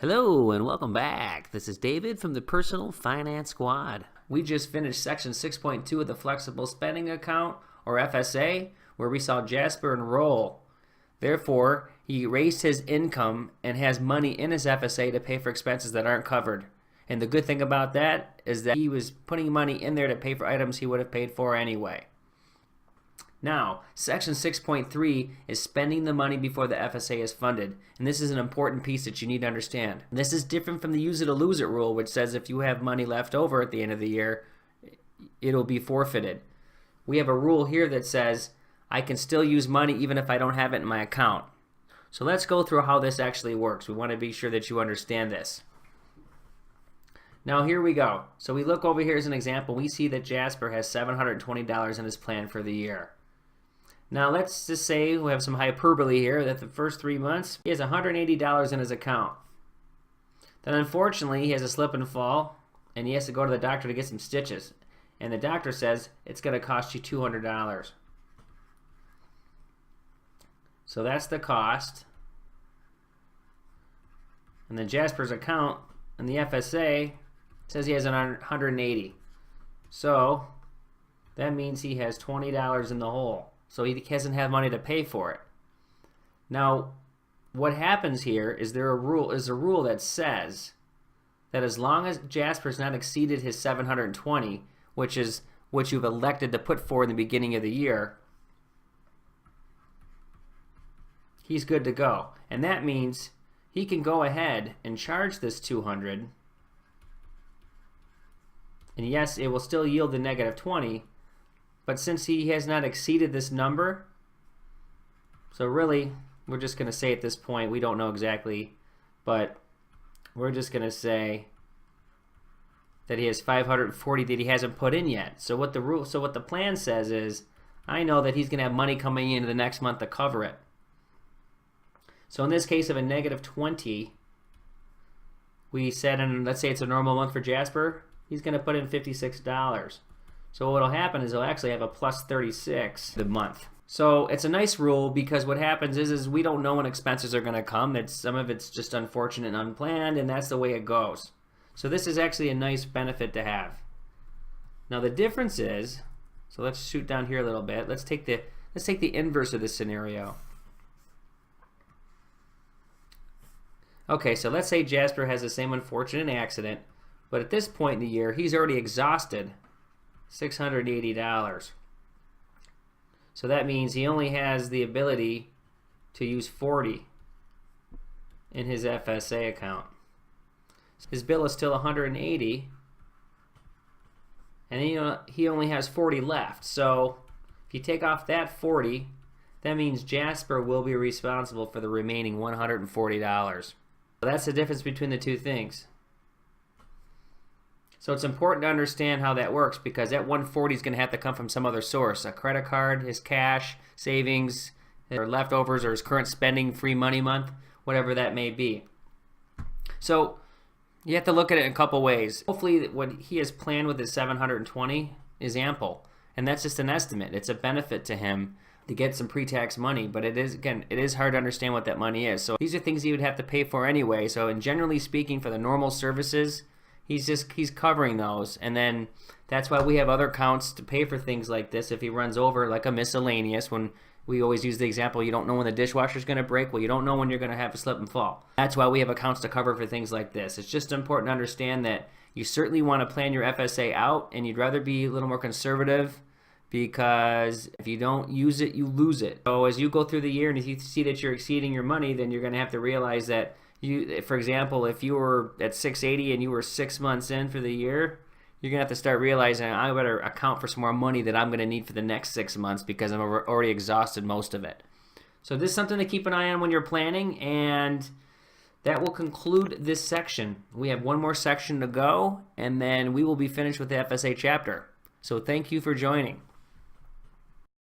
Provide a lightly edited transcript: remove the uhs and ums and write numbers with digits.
Hello and welcome back. This is David from the Personal Finance Squad. We just finished section 6.2 of the Flexible Spending Account, or FSA, where we saw Jasper enroll. Therefore, he raised his income and has money in his FSA to pay for expenses that aren't covered. And the good thing about that is that he was putting money in there to pay for items he would have paid for anyway. Now, section 6.3 is spending the money before the FSA is funded, and this is an important piece that you need to understand. This is different from the use it or lose it rule, which says if you have money left over at the end of the year, it'll be forfeited. We have a rule here that says I can still use money even if I don't have it in my account. So let's go through how this actually works. We want to be sure that you understand this. Now here we go. So we look over here as an example. We see that Jasper has $720 in his plan for the year. Now let's just say we have some hyperbole here that the first 3 months he has $180 in his account. Then unfortunately he has a slip and fall and he has to go to the doctor to get some stitches. And the doctor says it's going to cost you $200. So that's the cost. And then Jasper's account in the FSA says he has $180. So that means he has $20 in the hole. So he doesn't have money to pay for it. Now, what happens here is a rule that says that as long as Jasper's not exceeded his $720, which is what you've elected to put for in the beginning of the year, he's good to go. And that means he can go ahead and charge this $200. And yes, it will still yield the -20. But since he has not exceeded this number, so really, we're just going to say at this point, we don't know exactly, but we're just going to say that he has $540 that he hasn't put in yet. So what the plan says is, I know that he's going to have money coming in the next month to cover it. So in this case of a -20, we said, and let's say it's a normal month for Jasper, he's going to put in $56. So what will happen is he'll actually have a +36 the month. So it's a nice rule because what happens is we don't know when expenses are going to come. Some of it's just unfortunate and unplanned, and that's the way it goes. So this is actually a nice benefit to have. Now the difference is, so let's shoot down here a little bit. Let's take the inverse of this scenario. Okay, so let's say Jasper has the same unfortunate accident, but at this point in the year he's already exhausted $680. So that means he only has the ability to use $40 in his FSA account. His bill is still $180, and he only has $40 left. So if you take off that $40, that means Jasper will be responsible for the remaining $140. So that's the difference between the two things. So it's important to understand how that works because that $140 is going to have to come from some other source. A credit card, his cash, savings, or leftovers, or his current spending, free money month, whatever that may be. So you have to look at it in a couple ways. Hopefully what he has planned with his $720 is ample. And that's just an estimate. It's a benefit to him to get some pre-tax money, but it is hard to understand what that money is. So these are things he would have to pay for anyway. So generally speaking, for the normal services, he's covering those, and then that's why we have other accounts to pay for things like this if he runs over, like a miscellaneous. When we always use the example, you don't know when the dishwasher's going to break, well, you don't know when you're going to have a slip and fall. That's why we have accounts to cover for things like this. It's just important to understand that you certainly want to plan your FSA out, and you'd rather be a little more conservative because if you don't use it, you lose it. So as you go through the year and if you see that you're exceeding your money, then you're going to have to realize that for example, if you were at $680 and you were 6 months in for the year, you're going to have to start realizing I better account for some more money that I'm going to need for the next 6 months because I'm already exhausted most of it. So this is something to keep an eye on when you're planning, and that will conclude this section. We have one more section to go, and then we will be finished with the FSA chapter. So thank you for joining.